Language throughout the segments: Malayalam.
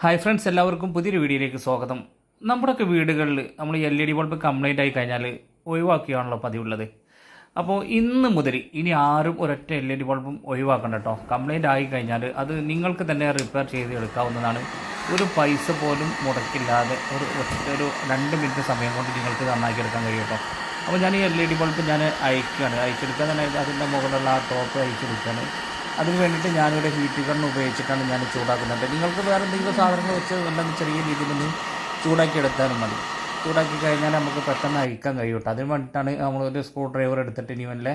ഹായ് ഫ്രണ്ട്സ്, എല്ലാവർക്കും പുതിയൊരു വീഡിയോയിലേക്ക് സ്വാഗതം. നമ്മുടെയൊക്കെ വീടുകളിൽ നമ്മൾ LED ബൾബ് കംപ്ലൈൻ്റ് ആയി കഴിഞ്ഞാൽ ഒഴിവാക്കിയാണല്ലോ പതിവുള്ളത്. അപ്പോൾ ഇന്ന് മുതൽ ഇനി ആരും ഒരൊറ്റ LED ബൾബും ഒഴിവാക്കണ്ട കേട്ടോ. കംപ്ലൈൻ്റ് ആയി കഴിഞ്ഞാൽ അത് നിങ്ങൾക്ക് തന്നെ റിപ്പയർ ചെയ്ത് എടുക്കാവുന്നതാണ്. ഒരു പൈസ പോലും മുടക്കില്ലാതെ ഒരു 2 മിനിറ്റ് സമയം കൊണ്ട് നിങ്ങൾക്ക് നന്നാക്കി എടുക്കാൻ കഴിയും കേട്ടോ. അപ്പോൾ ഞാൻ ഈ LED ബൾബ് അയച്ചെടുക്കുക തന്നെ അതിൻ്റെ മുകളിലുള്ള ആ ടോപ്പ് അയച്ചെടുക്കുകയാണ്. അതിന് വേണ്ടിയിട്ട് ഞാനിവിടെ ഹീറ്റ് ഗൺ ഉപയോഗിച്ചിട്ടാണ് ഞാൻ ചൂടാക്കുന്നുണ്ട്. നിങ്ങൾക്ക് വേറെ എന്തെങ്കിലും സാധനങ്ങൾ വെച്ച് ഉണ്ടെങ്കിൽ ചെറിയ രീതിയിലൊന്ന് ചൂടാക്കി എടുത്താലും മതി. ചൂടാക്കി കഴിഞ്ഞാൽ നമുക്ക് പെട്ടെന്ന് അഴിക്കാൻ കഴിയും കേട്ടോ. അതിന് വേണ്ടിയിട്ടാണ് നമ്മളൊരു സ്ക്രൂ ഡ്രൈവർ എടുത്തിട്ട് ഇനി വല്ല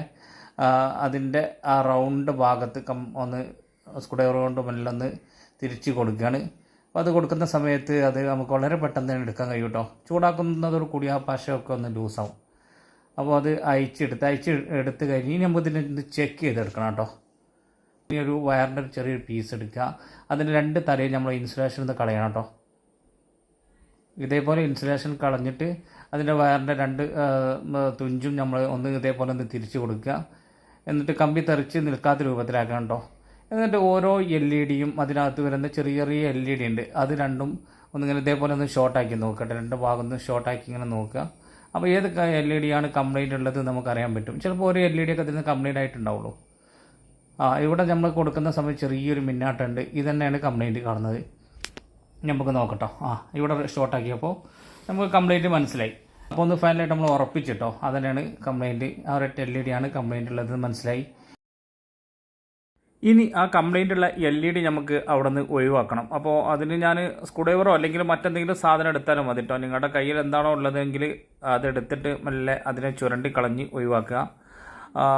അതിൻ്റെ ആ റൗണ്ട് ഭാഗത്ത് ഒന്ന് സ്ക്രൂ ഡ്രൈവർ കൊണ്ട് മെല്ലൊന്ന് തിരിച്ച് കൊടുക്കുകയാണ്. അപ്പോൾ അത് കൊടുക്കുന്ന സമയത്ത് അത് നമുക്ക് വളരെ പെട്ടെന്ന് തന്നെ എടുക്കാൻ കഴിയും കേട്ടോ. ചൂടാക്കുന്നതോട് കൂടി ആ പശയൊക്കെ ഒന്ന് ലൂസാവും. അപ്പോൾ അത് അയച്ചെടുത്ത് കഴിഞ്ഞ് ഇനി നമുക്ക് ഇതിന് ചെക്ക് ചെയ്തെടുക്കണം കേട്ടോ. ഈ ഒരു വയറിൻ്റെ ഒരു ചെറിയൊരു പീസ് എടുക്കുക. അതിൻ്റെ 2 തലയിൽ നമ്മൾ ഇൻസുലേഷൻ ഒന്ന് കളയണം കേട്ടോ. ഇതേപോലെ ഇൻസുലേഷൻ കളഞ്ഞിട്ട് അതിൻ്റെ വയറിൻ്റെ 2 തുഞ്ചും നമ്മൾ ഇതേപോലെ ഒന്ന് തിരിച്ച് കൊടുക്കുക. എന്നിട്ട് കമ്പി തെറിച്ച് നിൽക്കാത്ത രൂപത്തിലാക്കണം കേട്ടോ. എന്നിട്ട് ഓരോ LED-യും അതിനകത്ത് വരുന്ന ചെറിയ ചെറിയ LED ഉണ്ട്, അത് രണ്ടും ഒന്നിങ്ങനെ ഇതേപോലെ ഒന്ന് ഷോർട്ടാക്കി നോക്കട്ടെ. 2 ഭാഗം ഒന്ന് ഷോർട്ടാക്കി ഇങ്ങനെ നോക്കുക. അപ്പോൾ ഏത് LED-യാണ് കംപ്ലൈൻറ്റ് ഉള്ളത് നമുക്കറിയാൻ പറ്റും. ചിലപ്പോൾ ഒരു LED ഒക്കെ അതിന് കംപ്ലൈൻ്റ് ആയിട്ടുണ്ടാവുള്ളൂ. ഇവിടെ നമ്മൾ കൊടുക്കുന്ന സമയത്ത് ചെറിയൊരു മിന്നാട്ടുണ്ട്. ഇത് തന്നെയാണ് കംപ്ലൈൻറ്റ് കാണുന്നത്. നമുക്ക് നോക്കട്ടോ. ഇവിടെ ഷോർട്ടാക്കിയപ്പോൾ നമുക്ക് കംപ്ലൈൻറ്റ് മനസ്സിലായി. അപ്പോൾ ഒന്ന് ഫൈനലായിട്ട് നമ്മൾ ഉറപ്പിച്ചിട്ടോ അതന്നെയാണ് കംപ്ലൈൻറ്റ്. ആ ഒരൊറ്റ LED-യാണ് കംപ്ലൈൻറ്റ് ഉള്ളത് മനസ്സിലായി. ഇനി ആ കംപ്ലൈൻ്റ് ഉള്ള LED നമുക്ക് അവിടെ നിന്ന് ഒഴിവാക്കണം. അപ്പോൾ അതിന് ഞാൻ സ്ക്രൂ ഡ്രൈവറോ അല്ലെങ്കിൽ മറ്റെന്തെങ്കിലും സാധനം എടുത്താലും മതി കേട്ടോ. നിങ്ങളുടെ കയ്യിൽ എന്താണോ ഉള്ളതെങ്കിൽ അതെടുത്തിട്ട് മെല്ലെ അതിനെ ചുരണ്ടി കളഞ്ഞ് ഒഴിവാക്കുക.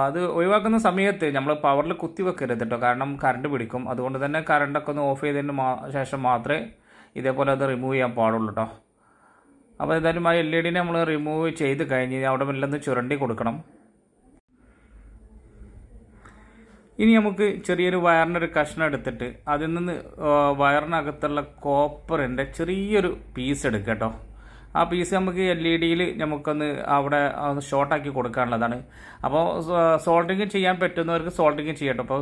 അത് ഒഴിവാക്കുന്ന സമയത്ത് നമ്മൾ പവറിൽ കുത്തി വെക്കരുത് കേട്ടോ, കാരണം കറണ്ട് പിടിക്കും. അതുകൊണ്ട് തന്നെ കറണ്ടൊക്കെ ഒന്ന് ഓഫ് ചെയ്തതിന് ശേഷം മാത്രമേ ഇതേപോലെ അത് റിമൂവ് ചെയ്യാൻ പാടുള്ളൂ കേട്ടോ. അപ്പോൾ എന്തായാലും ആ LED നമ്മൾ റിമൂവ് ചെയ്ത് കഴിഞ്ഞ് അവിടെ മെല്ലൊന്ന് ചുരണ്ടി കൊടുക്കണം. ഇനി നമുക്ക് ചെറിയൊരു വയറിൻ്റെ ഒരു കഷ്ണം എടുത്തിട്ട് അതിൽ നിന്ന് വയറിനകത്തുള്ള കോപ്പറിൻ്റെ ചെറിയൊരു പീസ് എടുക്കുക കേട്ടോ. ആ പീസ് നമുക്ക് LED-യിൽ നമുക്കൊന്ന് അവിടെ ഷോർട്ടാക്കി കൊടുക്കാനുള്ളതാണ്. അപ്പോൾ സോൾഡറിങ് ചെയ്യാൻ പറ്റുന്നവർക്ക് സോൾഡറിങ് ചെയ്യട്ടോ. അപ്പോൾ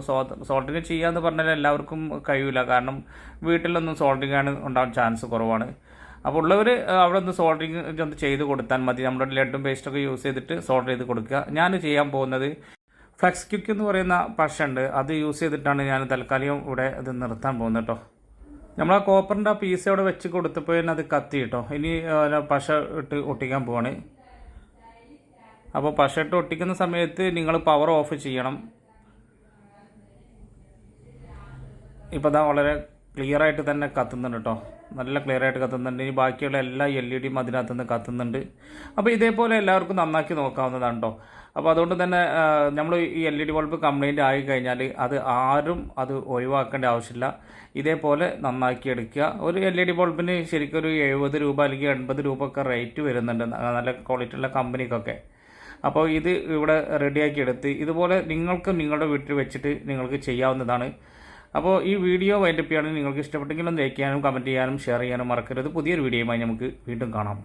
സോൾഡറിങ് ചെയ്യാമെന്ന് പറഞ്ഞാൽ എല്ലാവർക്കും കഴിയില്ല, കാരണം വീട്ടിലൊന്നും സോൾഡറിങ് ഉണ്ടാവാൻ ചാൻസ് കുറവാണ്. അപ്പോൾ ഉള്ളവർ അവിടെ ഒന്ന് സോൾഡറിങ് ഒന്ന് ചെയ്ത് കൊടുത്താൽ മതി. നമ്മുടെ ലെഡും പേസ്റ്റൊക്കെ യൂസ് ചെയ്തിട്ട് സോൾഡർ ചെയ്ത് കൊടുക്കുക. ഞാൻ ചെയ്യാൻ പോകുന്നത് ഫ്ലെക്സ് ക്വിക്ക് എന്ന് പറയുന്ന പശ ഉണ്ട്, അത് യൂസ് ചെയ്തിട്ടാണ് ഞാൻ തൽക്കാലം ഇവിടെ ഇത് നിർത്താൻ പോകുന്നത് കേട്ടോ. നമ്മൾ ആ കോപ്പറിൻ്റെ ആ പീസ് അവിടെ വെച്ച് കൊടുത്തപ്പോൾ തന്നെ അത് കത്തി കേട്ടോ. ഇനി പശ ഇട്ട് ഒട്ടിക്കാൻ പോവാണ്. അപ്പോൾ പശ ഇട്ട് ഒട്ടിക്കുന്ന സമയത്ത് നിങ്ങൾ പവർ ഓഫ് ചെയ്യണം. ഇപ്പോൾ അതാ വളരെ ക്ലിയറായിട്ട് തന്നെ കത്തുന്നുണ്ട് കേട്ടോ, നല്ല ക്ലിയറായിട്ട് കത്തുന്നുണ്ട്. ഇനി ബാക്കിയുള്ള എല്ലാ LED-യും അതിനകത്ത് നിന്ന് കത്തുന്നുണ്ട്. അപ്പോൾ ഇതേപോലെ എല്ലാവർക്കും നന്നാക്കി നോക്കാവുന്നതാണ് കേട്ടോ. അപ്പോൾ അതുകൊണ്ട് തന്നെ നമ്മൾ ഈ LED ബൾബ് കംപ്ലൈൻറ്റ് ആയി കഴിഞ്ഞാൽ ആരും അത് ഒഴിവാക്കേണ്ട ആവശ്യമില്ല. ഇതേപോലെ നന്നാക്കി എടുക്കുക. ഒരു LED ബൾബിന് ശരിക്കും ഒരു 70 രൂപ അല്ലെങ്കിൽ 80 രൂപ ഒക്കെ റേറ്റ് വരുന്നുണ്ട് നല്ല ക്വാളിറ്റിയുള്ള കമ്പനിക്കൊക്കെ. അപ്പോൾ ഇത് ഇവിടെ റെഡിയാക്കി എടുത്ത് ഇതുപോലെ നിങ്ങൾക്ക് നിങ്ങളുടെ വീട്ടിൽ വെച്ചിട്ട് നിങ്ങൾക്ക് ചെയ്യാവുന്നതാണ്. അപ്പോൾ ഈ വീഡിയോ വൈൻഡപ്പ് ചെയ്യുകയാണെങ്കിൽ നിങ്ങൾക്ക് ഇഷ്ടപ്പെട്ടെങ്കിൽ ഒന്ന് ലൈക്ക് ചെയ്യാനും കമൻറ്റ് ചെയ്യാനും ഷെയർ ചെയ്യാനും മറക്കരുത്. പുതിയൊരു വീഡിയോയുമായി നമുക്ക് വീണ്ടും കാണാം.